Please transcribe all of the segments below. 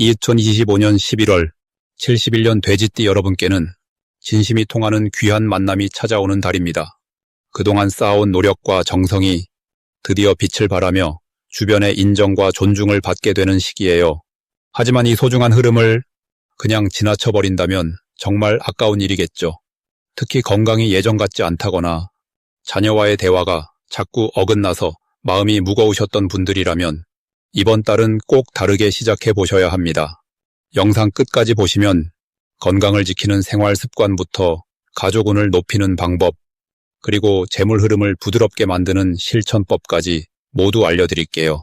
2025년 11월 71년 돼지띠 여러분께는 진심이 통하는 귀한 만남이 찾아오는 달입니다. 그동안 쌓아온 노력과 정성이 드디어 빛을 발하며 주변의 인정과 존중을 받게 되는 시기예요. 하지만 이 소중한 흐름을 그냥 지나쳐버린다면 정말 아까운 일이겠죠. 특히 건강이 예전 같지 않다거나 자녀와의 대화가 자꾸 어긋나서 마음이 무거우셨던 분들이라면 이번 달은 꼭 다르게 시작해 보셔야 합니다. 영상 끝까지 보시면 건강을 지키는 생활 습관부터 가족운을 높이는 방법, 그리고 재물 흐름을 부드럽게 만드는 실천법까지 모두 알려드릴게요.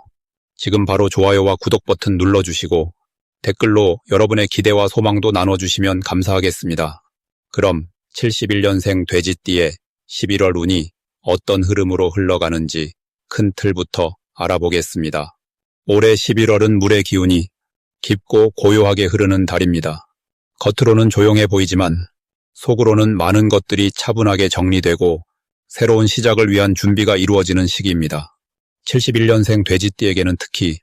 지금 바로 좋아요와 구독 버튼 눌러주시고 댓글로 여러분의 기대와 소망도 나눠주시면 감사하겠습니다. 그럼 71년생 돼지띠의 11월 운이 어떤 흐름으로 흘러가는지 큰 틀부터 알아보겠습니다. 올해 11월은 물의 기운이 깊고 고요하게 흐르는 달입니다. 겉으로는 조용해 보이지만 속으로는 많은 것들이 차분하게 정리되고 새로운 시작을 위한 준비가 이루어지는 시기입니다. 71년생 돼지띠에게는 특히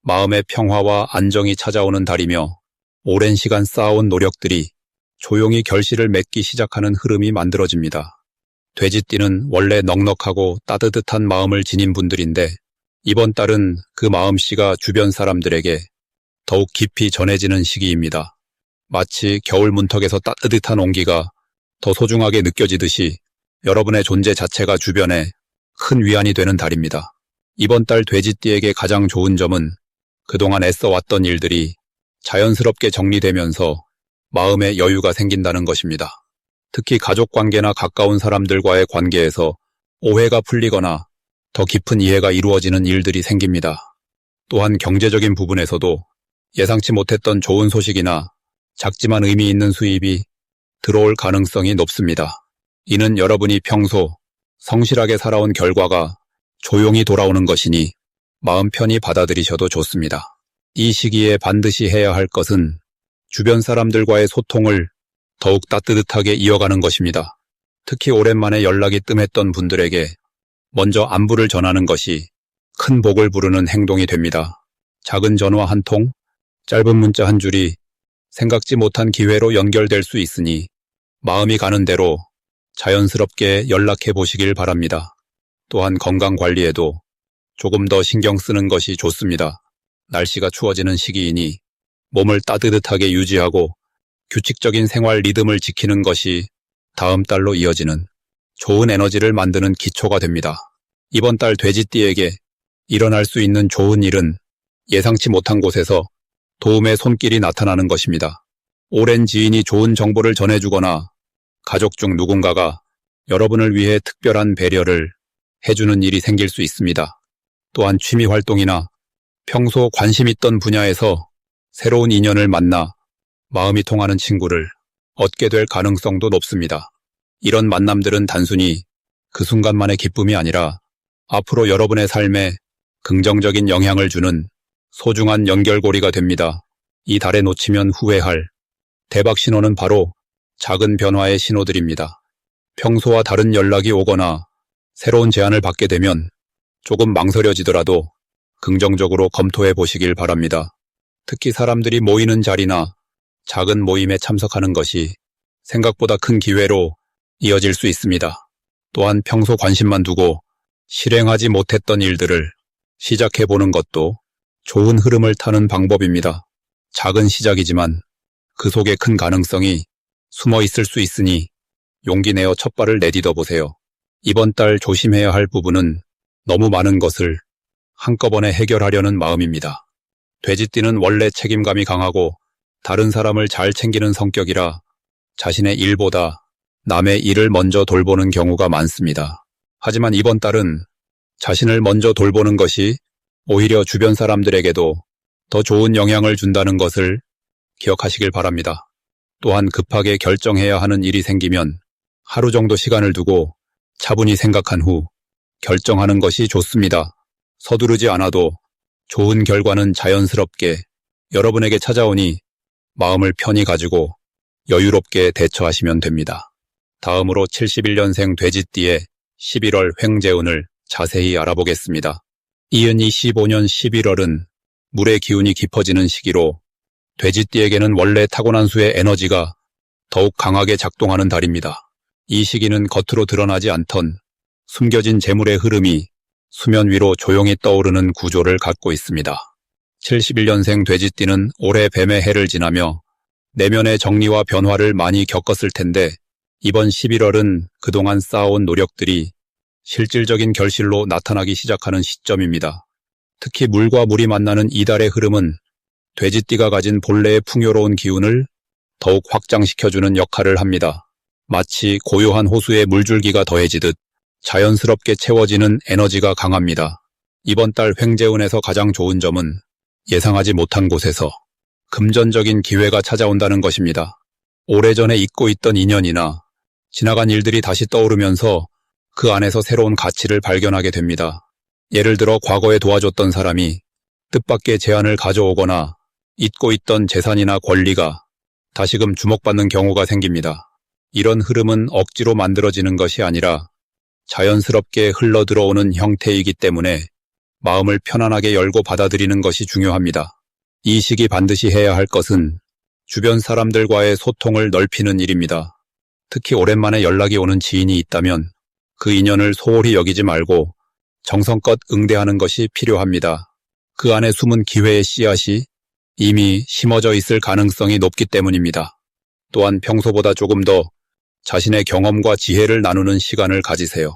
마음의 평화와 안정이 찾아오는 달이며 오랜 시간 쌓아온 노력들이 조용히 결실을 맺기 시작하는 흐름이 만들어집니다. 돼지띠는 원래 넉넉하고 따뜻한 마음을 지닌 분들인데 이번 달은 그 마음씨가 주변 사람들에게 더욱 깊이 전해지는 시기입니다. 마치 겨울 문턱에서 따뜻한 온기가 더 소중하게 느껴지듯이 여러분의 존재 자체가 주변에 큰 위안이 되는 달입니다. 이번 달 돼지띠에게 가장 좋은 점은 그동안 애써왔던 일들이 자연스럽게 정리되면서 마음의 여유가 생긴다는 것입니다. 특히 가족관계나 가까운 사람들과의 관계에서 오해가 풀리거나 더 깊은 이해가 이루어지는 일들이 생깁니다. 또한 경제적인 부분에서도 예상치 못했던 좋은 소식이나 작지만 의미 있는 수입이 들어올 가능성이 높습니다. 이는 여러분이 평소 성실하게 살아온 결과가 조용히 돌아오는 것이니 마음 편히 받아들이셔도 좋습니다. 이 시기에 반드시 해야 할 것은 주변 사람들과의 소통을 더욱 따뜻하게 이어가는 것입니다. 특히 오랜만에 연락이 뜸했던 분들에게 먼저 안부를 전하는 것이 큰 복을 부르는 행동이 됩니다. 작은 전화 한 통, 짧은 문자 한 줄이 생각지 못한 기회로 연결될 수 있으니 마음이 가는 대로 자연스럽게 연락해 보시길 바랍니다. 또한 건강 관리에도 조금 더 신경 쓰는 것이 좋습니다. 날씨가 추워지는 시기이니 몸을 따뜻하게 유지하고 규칙적인 생활 리듬을 지키는 것이 다음 달로 이어지는 좋은 에너지를 만드는 기초가 됩니다. 이번 달 돼지띠에게 일어날 수 있는 좋은 일은 예상치 못한 곳에서 도움의 손길이 나타나는 것입니다. 오랜 지인이 좋은 정보를 전해주거나 가족 중 누군가가 여러분을 위해 특별한 배려를 해주는 일이 생길 수 있습니다. 또한 취미 활동이나 평소 관심 있던 분야에서 새로운 인연을 만나 마음이 통하는 친구를 얻게 될 가능성도 높습니다. 이런 만남들은 단순히 그 순간만의 기쁨이 아니라 앞으로 여러분의 삶에 긍정적인 영향을 주는 소중한 연결고리가 됩니다. 이 달에 놓치면 후회할 대박 신호는 바로 작은 변화의 신호들입니다. 평소와 다른 연락이 오거나 새로운 제안을 받게 되면 조금 망설여지더라도 긍정적으로 검토해 보시길 바랍니다. 특히 사람들이 모이는 자리나 작은 모임에 참석하는 것이 생각보다 큰 기회로 이어질 수 있습니다. 또한 평소 관심만 두고 실행하지 못했던 일들을 시작해보는 것도 좋은 흐름을 타는 방법입니다. 작은 시작이지만 그 속에 큰 가능성이 숨어 있을 수 있으니 용기 내어 첫 발을 내딛어 보세요. 이번 달 조심해야 할 부분은 너무 많은 것을 한꺼번에 해결하려는 마음입니다. 돼지띠는 원래 책임감이 강하고 다른 사람을 잘 챙기는 성격이라 자신의 일보다 남의 일을 먼저 돌보는 경우가 많습니다. 하지만 이번 달은 자신을 먼저 돌보는 것이 오히려 주변 사람들에게도 더 좋은 영향을 준다는 것을 기억하시길 바랍니다. 또한 급하게 결정해야 하는 일이 생기면 하루 정도 시간을 두고 차분히 생각한 후 결정하는 것이 좋습니다. 서두르지 않아도 좋은 결과는 자연스럽게 여러분에게 찾아오니 마음을 편히 가지고 여유롭게 대처하시면 됩니다. 다음으로 71년생 돼지띠의 11월 횡재운을 자세히 알아보겠습니다. 2025년 11월은 물의 기운이 깊어지는 시기로 돼지띠에게는 원래 타고난 수의 에너지가 더욱 강하게 작동하는 달입니다. 이 시기는 겉으로 드러나지 않던 숨겨진 재물의 흐름이 수면 위로 조용히 떠오르는 구조를 갖고 있습니다. 71년생 돼지띠는 올해 뱀의 해를 지나며 내면의 정리와 변화를 많이 겪었을 텐데 이번 11월은 그동안 쌓아온 노력들이 실질적인 결실로 나타나기 시작하는 시점입니다. 특히 물과 물이 만나는 이달의 흐름은 돼지띠가 가진 본래의 풍요로운 기운을 더욱 확장시켜주는 역할을 합니다. 마치 고요한 호수에 물줄기가 더해지듯 자연스럽게 채워지는 에너지가 강합니다. 이번 달 횡재운에서 가장 좋은 점은 예상하지 못한 곳에서 금전적인 기회가 찾아온다는 것입니다. 오래전에 잊고 있던 인연이나 지나간 일들이 다시 떠오르면서 그 안에서 새로운 가치를 발견하게 됩니다. 예를 들어 과거에 도와줬던 사람이 뜻밖의 제안을 가져오거나 잊고 있던 재산이나 권리가 다시금 주목받는 경우가 생깁니다. 이런 흐름은 억지로 만들어지는 것이 아니라 자연스럽게 흘러들어오는 형태이기 때문에 마음을 편안하게 열고 받아들이는 것이 중요합니다. 이 시기 반드시 해야 할 것은 주변 사람들과의 소통을 넓히는 일입니다. 특히 오랜만에 연락이 오는 지인이 있다면 그 인연을 소홀히 여기지 말고 정성껏 응대하는 것이 필요합니다. 그 안에 숨은 기회의 씨앗이 이미 심어져 있을 가능성이 높기 때문입니다. 또한 평소보다 조금 더 자신의 경험과 지혜를 나누는 시간을 가지세요.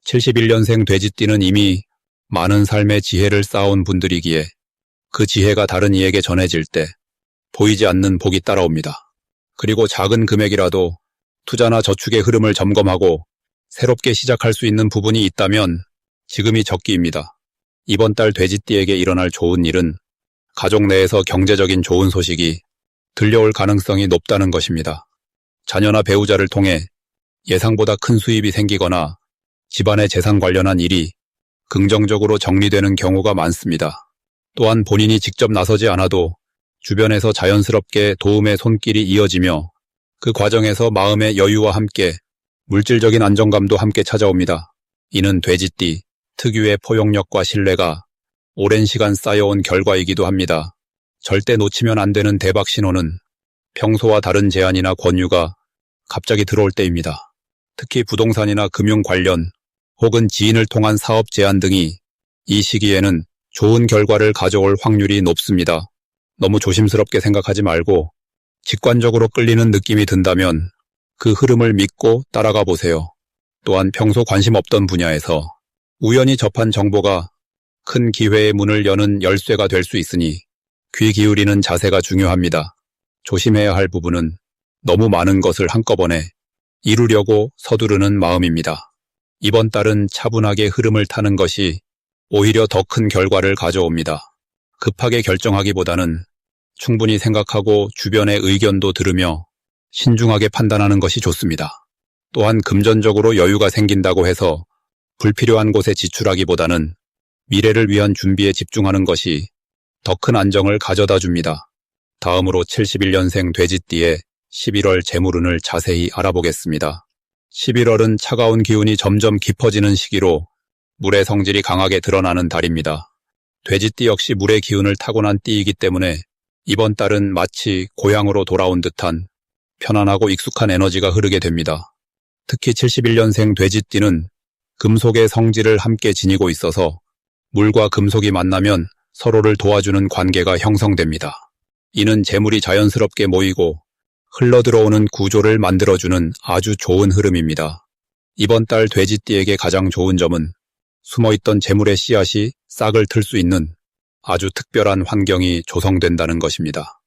71년생 돼지띠는 이미 많은 삶의 지혜를 쌓아온 분들이기에 그 지혜가 다른 이에게 전해질 때 보이지 않는 복이 따라옵니다. 그리고 작은 금액이라도 투자나 저축의 흐름을 점검하고 새롭게 시작할 수 있는 부분이 있다면 지금이 적기입니다. 이번 달 돼지띠에게 일어날 좋은 일은 가족 내에서 경제적인 좋은 소식이 들려올 가능성이 높다는 것입니다. 자녀나 배우자를 통해 예상보다 큰 수입이 생기거나 집안의 재산 관련한 일이 긍정적으로 정리되는 경우가 많습니다. 또한 본인이 직접 나서지 않아도 주변에서 자연스럽게 도움의 손길이 이어지며 그 과정에서 마음의 여유와 함께 물질적인 안정감도 함께 찾아옵니다. 이는 돼지띠 특유의 포용력과 신뢰가 오랜 시간 쌓여온 결과이기도 합니다. 절대 놓치면 안 되는 대박 신호는 평소와 다른 제안이나 권유가 갑자기 들어올 때입니다. 특히 부동산이나 금융 관련 혹은 지인을 통한 사업 제안 등이 이 시기에는 좋은 결과를 가져올 확률이 높습니다. 너무 조심스럽게 생각하지 말고 직관적으로 끌리는 느낌이 든다면 그 흐름을 믿고 따라가 보세요. 또한 평소 관심 없던 분야에서 우연히 접한 정보가 큰 기회의 문을 여는 열쇠가 될 수 있으니 귀 기울이는 자세가 중요합니다. 조심해야 할 부분은 너무 많은 것을 한꺼번에 이루려고 서두르는 마음입니다. 이번 달은 차분하게 흐름을 타는 것이 오히려 더 큰 결과를 가져옵니다. 급하게 결정하기보다는 충분히 생각하고 주변의 의견도 들으며 신중하게 판단하는 것이 좋습니다. 또한 금전적으로 여유가 생긴다고 해서 불필요한 곳에 지출하기보다는 미래를 위한 준비에 집중하는 것이 더 큰 안정을 가져다 줍니다. 다음으로 71년생 돼지띠의 11월 재물운을 자세히 알아보겠습니다. 11월은 차가운 기운이 점점 깊어지는 시기로 물의 성질이 강하게 드러나는 달입니다. 돼지띠 역시 물의 기운을 타고난 띠이기 때문에 이번 달은 마치 고향으로 돌아온 듯한 편안하고 익숙한 에너지가 흐르게 됩니다. 특히 71년생 돼지띠는 금속의 성질을 함께 지니고 있어서 물과 금속이 만나면 서로를 도와주는 관계가 형성됩니다. 이는 재물이 자연스럽게 모이고 흘러들어오는 구조를 만들어주는 아주 좋은 흐름입니다. 이번 달 돼지띠에게 가장 좋은 점은 숨어있던 재물의 씨앗이 싹을 틀 수 있는 아주 특별한 환경이 조성된다는 것입니다.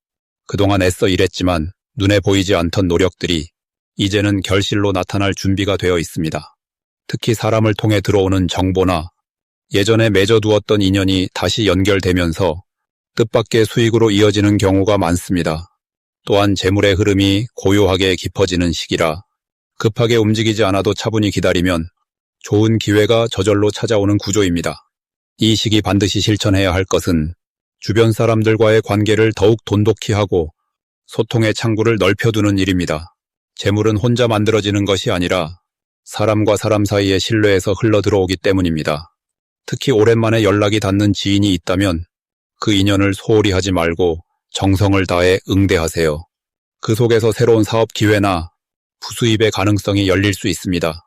그동안 애써 일했지만 눈에 보이지 않던 노력들이 이제는 결실로 나타날 준비가 되어 있습니다. 특히 사람을 통해 들어오는 정보나 예전에 맺어두었던 인연이 다시 연결되면서 뜻밖의 수익으로 이어지는 경우가 많습니다. 또한 재물의 흐름이 고요하게 깊어지는 시기라 급하게 움직이지 않아도 차분히 기다리면 좋은 기회가 저절로 찾아오는 구조입니다. 이 시기 반드시 실천해야 할 것은 주변 사람들과의 관계를 더욱 돈독히 하고 소통의 창구를 넓혀두는 일입니다. 재물은 혼자 만들어지는 것이 아니라 사람과 사람 사이의 신뢰에서 흘러들어오기 때문입니다. 특히 오랜만에 연락이 닿는 지인이 있다면 그 인연을 소홀히 하지 말고 정성을 다해 응대하세요. 그 속에서 새로운 사업 기회나 부수입의 가능성이 열릴 수 있습니다.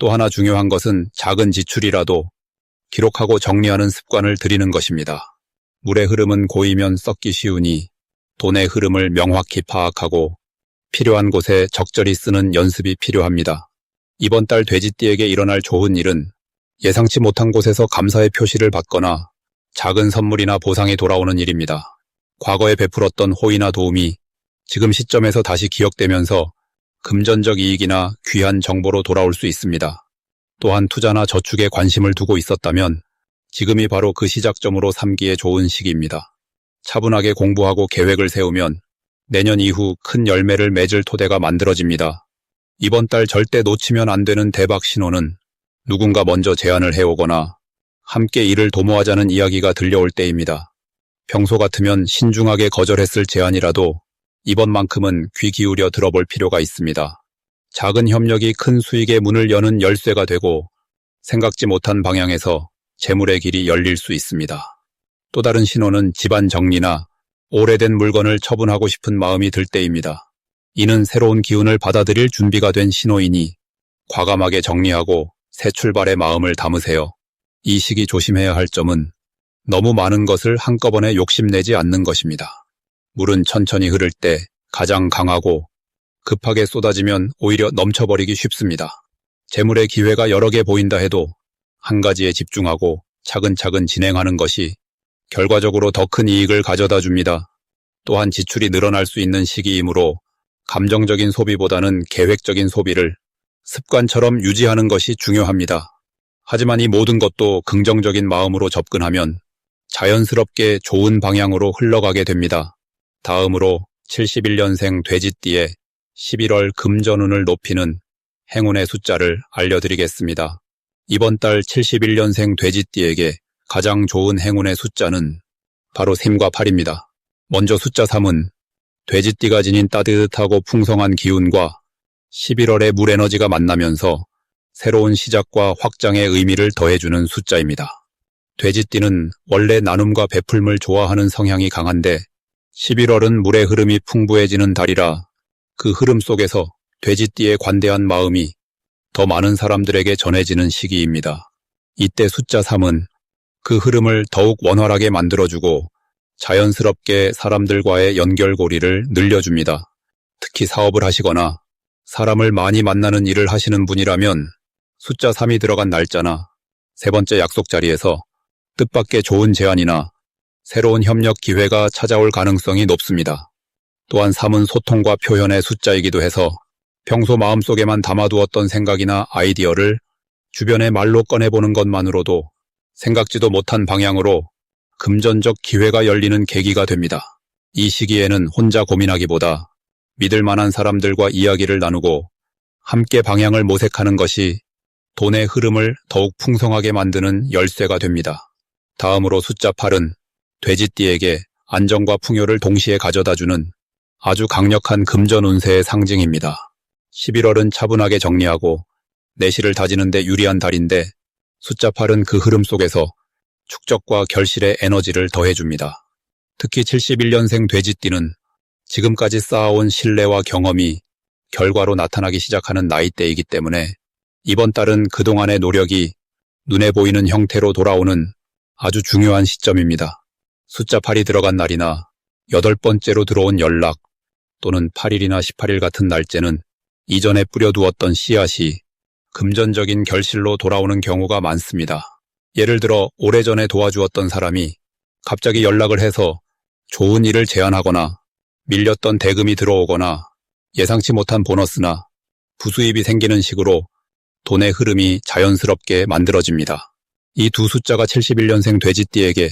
또 하나 중요한 것은 작은 지출이라도 기록하고 정리하는 습관을 들이는 것입니다. 물의 흐름은 고이면 썩기 쉬우니 돈의 흐름을 명확히 파악하고 필요한 곳에 적절히 쓰는 연습이 필요합니다. 이번 달 돼지띠에게 일어날 좋은 일은 예상치 못한 곳에서 감사의 표시를 받거나 작은 선물이나 보상이 돌아오는 일입니다. 과거에 베풀었던 호의나 도움이 지금 시점에서 다시 기억되면서 금전적 이익이나 귀한 정보로 돌아올 수 있습니다. 또한 투자나 저축에 관심을 두고 있었다면 지금이 바로 그 시작점으로 삼기에 좋은 시기입니다. 차분하게 공부하고 계획을 세우면 내년 이후 큰 열매를 맺을 토대가 만들어집니다. 이번 달 절대 놓치면 안 되는 대박 신호는 누군가 먼저 제안을 해오거나 함께 일을 도모하자는 이야기가 들려올 때입니다. 평소 같으면 신중하게 거절했을 제안이라도 이번만큼은 귀 기울여 들어볼 필요가 있습니다. 작은 협력이 큰 수익의 문을 여는 열쇠가 되고 생각지 못한 방향에서 재물의 길이 열릴 수 있습니다. 또 다른 신호는 집안 정리나 오래된 물건을 처분하고 싶은 마음이 들 때입니다. 이는 새로운 기운을 받아들일 준비가 된 신호이니 과감하게 정리하고 새 출발의 마음을 담으세요. 이 시기 조심해야 할 점은 너무 많은 것을 한꺼번에 욕심내지 않는 것입니다. 물은 천천히 흐를 때 가장 강하고 급하게 쏟아지면 오히려 넘쳐버리기 쉽습니다. 재물의 기회가 여러 개 보인다 해도 한 가지에 집중하고 차근차근 진행하는 것이 결과적으로 더 큰 이익을 가져다 줍니다. 또한 지출이 늘어날 수 있는 시기이므로 감정적인 소비보다는 계획적인 소비를 습관처럼 유지하는 것이 중요합니다. 하지만 이 모든 것도 긍정적인 마음으로 접근하면 자연스럽게 좋은 방향으로 흘러가게 됩니다. 다음으로 71년생 돼지띠의 11월 금전운을 높이는 행운의 숫자를 알려드리겠습니다. 이번 달 71년생 돼지띠에게 가장 좋은 행운의 숫자는 바로 3과 8입니다. 먼저 숫자 3은 돼지띠가 지닌 따뜻하고 풍성한 기운과 11월의 물 에너지가 만나면서 새로운 시작과 확장의 의미를 더해주는 숫자입니다. 돼지띠는 원래 나눔과 베풀물 좋아하는 성향이 강한데 11월은 물의 흐름이 풍부해지는 달이라 그 흐름 속에서 돼지띠의 관대한 마음이 더 많은 사람들에게 전해지는 시기입니다. 이때 숫자 3은 그 흐름을 더욱 원활하게 만들어주고 자연스럽게 사람들과의 연결고리를 늘려줍니다. 특히 사업을 하시거나 사람을 많이 만나는 일을 하시는 분이라면 숫자 3이 들어간 날짜나 세 번째 약속 자리에서 뜻밖의 좋은 제안이나 새로운 협력 기회가 찾아올 가능성이 높습니다. 또한 3은 소통과 표현의 숫자이기도 해서 평소 마음속에만 담아두었던 생각이나 아이디어를 주변의 말로 꺼내보는 것만으로도 생각지도 못한 방향으로 금전적 기회가 열리는 계기가 됩니다. 이 시기에는 혼자 고민하기보다 믿을 만한 사람들과 이야기를 나누고 함께 방향을 모색하는 것이 돈의 흐름을 더욱 풍성하게 만드는 열쇠가 됩니다. 다음으로 숫자 8은 돼지띠에게 안정과 풍요를 동시에 가져다주는 아주 강력한 금전 운세의 상징입니다. 11월은 차분하게 정리하고 내실을 다지는 데 유리한 달인데 숫자 8은 그 흐름 속에서 축적과 결실의 에너지를 더해줍니다. 특히 71년생 돼지띠는 지금까지 쌓아온 신뢰와 경험이 결과로 나타나기 시작하는 나이대이기 때문에 이번 달은 그동안의 노력이 눈에 보이는 형태로 돌아오는 아주 중요한 시점입니다. 숫자 8이 들어간 날이나 8번째로 들어온 연락 또는 8일이나 18일 같은 날짜는 이전에 뿌려두었던 씨앗이 금전적인 결실로 돌아오는 경우가 많습니다. 예를 들어 오래전에 도와주었던 사람이 갑자기 연락을 해서 좋은 일을 제안하거나 밀렸던 대금이 들어오거나 예상치 못한 보너스나 부수입이 생기는 식으로 돈의 흐름이 자연스럽게 만들어집니다. 이 두 숫자가 71년생 돼지띠에게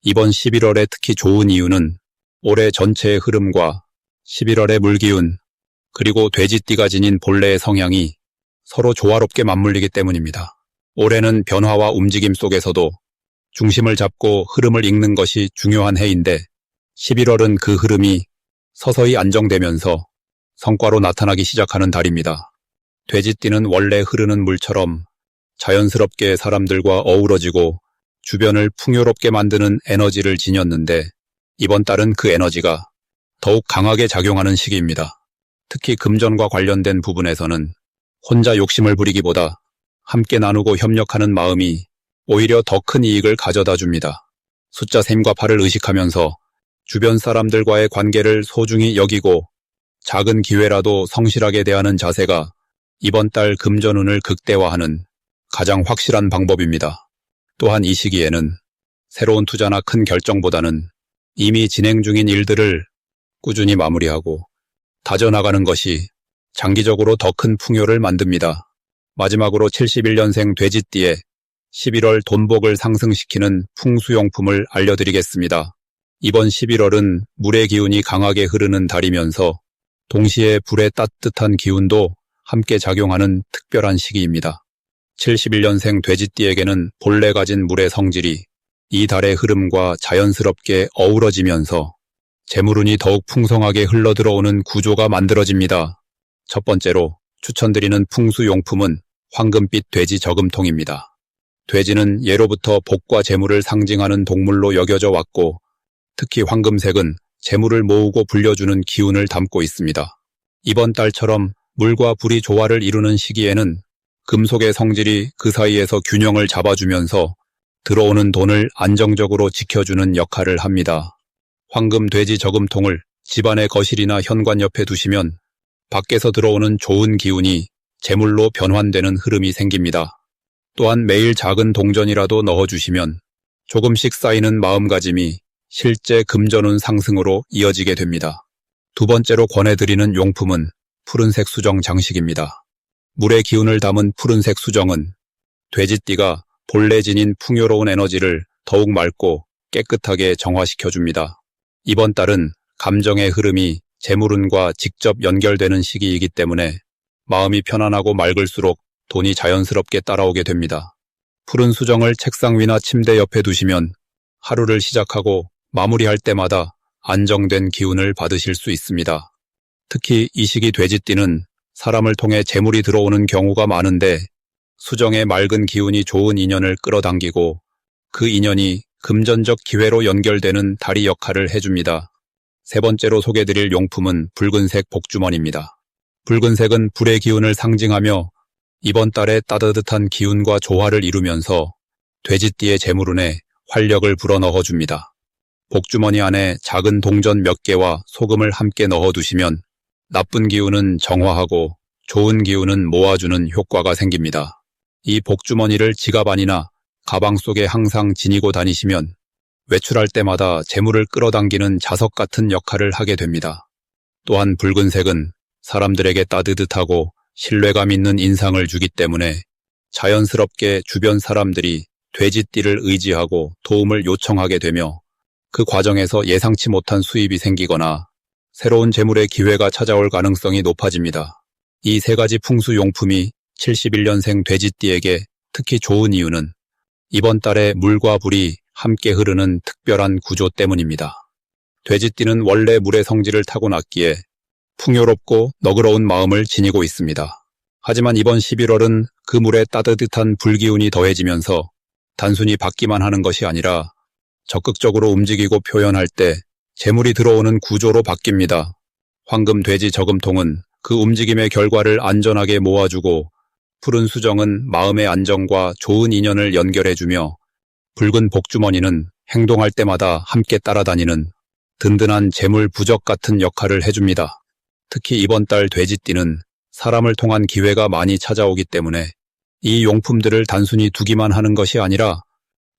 이번 11월에 특히 좋은 이유는 올해 전체의 흐름과 11월의 물기운 그리고 돼지띠가 지닌 본래의 성향이 서로 조화롭게 맞물리기 때문입니다. 올해는 변화와 움직임 속에서도 중심을 잡고 흐름을 읽는 것이 중요한 해인데 11월은 그 흐름이 서서히 안정되면서 성과로 나타나기 시작하는 달입니다. 돼지띠는 원래 흐르는 물처럼 자연스럽게 사람들과 어우러지고 주변을 풍요롭게 만드는 에너지를 지녔는데 이번 달은 그 에너지가 더욱 강하게 작용하는 시기입니다. 특히 금전과 관련된 부분에서는 혼자 욕심을 부리기보다 함께 나누고 협력하는 마음이 오히려 더 큰 이익을 가져다 줍니다. 숫자 셈과 8을 의식하면서 주변 사람들과의 관계를 소중히 여기고 작은 기회라도 성실하게 대하는 자세가 이번 달 금전운을 극대화하는 가장 확실한 방법입니다. 또한 이 시기에는 새로운 투자나 큰 결정보다는 이미 진행 중인 일들을 꾸준히 마무리하고 다져나가는 것이 장기적으로 더 큰 풍요를 만듭니다. 마지막으로 71년생 돼지띠의 11월 돈복을 상승시키는 풍수용품을 알려드리겠습니다. 이번 11월은 물의 기운이 강하게 흐르는 달이면서 동시에 불의 따뜻한 기운도 함께 작용하는 특별한 시기입니다. 71년생 돼지띠에게는 본래 가진 물의 성질이 이 달의 흐름과 자연스럽게 어우러지면서 재물운이 더욱 풍성하게 흘러들어오는 구조가 만들어집니다. 첫 번째로 추천드리는 풍수용품은 황금빛 돼지 저금통입니다. 돼지는 예로부터 복과 재물을 상징하는 동물로 여겨져 왔고 특히 황금색은 재물을 모으고 불려주는 기운을 담고 있습니다. 이번 달처럼 물과 불이 조화를 이루는 시기에는 금속의 성질이 그 사이에서 균형을 잡아주면서 들어오는 돈을 안정적으로 지켜주는 역할을 합니다. 황금 돼지 저금통을 집안의 거실이나 현관 옆에 두시면 밖에서 들어오는 좋은 기운이 재물로 변환되는 흐름이 생깁니다. 또한 매일 작은 동전이라도 넣어주시면 조금씩 쌓이는 마음가짐이 실제 금전운 상승으로 이어지게 됩니다. 두 번째로 권해드리는 용품은 푸른색 수정 장식입니다. 물의 기운을 담은 푸른색 수정은 돼지띠가 본래 지닌 풍요로운 에너지를 더욱 맑고 깨끗하게 정화시켜줍니다. 이번 달은 감정의 흐름이 재물운과 직접 연결되는 시기이기 때문에 마음이 편안하고 맑을수록 돈이 자연스럽게 따라오게 됩니다. 푸른 수정을 책상 위나 침대 옆에 두시면 하루를 시작하고 마무리할 때마다 안정된 기운을 받으실 수 있습니다. 특히 이 시기 돼지띠는 사람을 통해 재물이 들어오는 경우가 많은데 수정의 맑은 기운이 좋은 인연을 끌어당기고 그 인연이 금전적 기회로 연결되는 다리 역할을 해줍니다. 세 번째로 소개드릴 용품은 붉은색 복주머니입니다. 붉은색은 불의 기운을 상징하며 이번 달에 따뜻한 기운과 조화를 이루면서 돼지띠의 재물운에 활력을 불어넣어줍니다. 복주머니 안에 작은 동전 몇 개와 소금을 함께 넣어두시면 나쁜 기운은 정화하고 좋은 기운은 모아주는 효과가 생깁니다. 이 복주머니를 지갑 안이나 가방 속에 항상 지니고 다니시면 외출할 때마다 재물을 끌어당기는 자석 같은 역할을 하게 됩니다. 또한 붉은색은 사람들에게 따뜻하고 신뢰감 있는 인상을 주기 때문에 자연스럽게 주변 사람들이 돼지띠를 의지하고 도움을 요청하게 되며 그 과정에서 예상치 못한 수입이 생기거나 새로운 재물의 기회가 찾아올 가능성이 높아집니다. 이 세 가지 풍수용품이 71년생 돼지띠에게 특히 좋은 이유는 이번 달에 물과 불이 함께 흐르는 특별한 구조 때문입니다. 돼지띠는 원래 물의 성질을 타고났기에 풍요롭고 너그러운 마음을 지니고 있습니다. 하지만 이번 11월은 그 물에 따뜻한 불기운이 더해지면서 단순히 받기만 하는 것이 아니라 적극적으로 움직이고 표현할 때 재물이 들어오는 구조로 바뀝니다. 황금 돼지 저금통은 그 움직임의 결과를 안전하게 모아주고 푸른 수정은 마음의 안정과 좋은 인연을 연결해주며 붉은 복주머니는 행동할 때마다 함께 따라다니는 든든한 재물 부적 같은 역할을 해줍니다. 특히 이번 달 돼지띠는 사람을 통한 기회가 많이 찾아오기 때문에 이 용품들을 단순히 두기만 하는 것이 아니라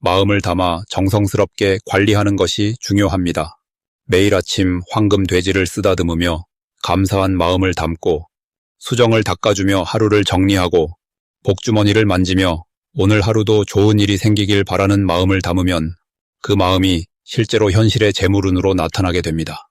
마음을 담아 정성스럽게 관리하는 것이 중요합니다. 매일 아침 황금 돼지를 쓰다듬으며 감사한 마음을 담고 수정을 닦아주며 하루를 정리하고 복주머니를 만지며 오늘 하루도 좋은 일이 생기길 바라는 마음을 담으면 그 마음이 실제로 현실의 재물운으로 나타나게 됩니다.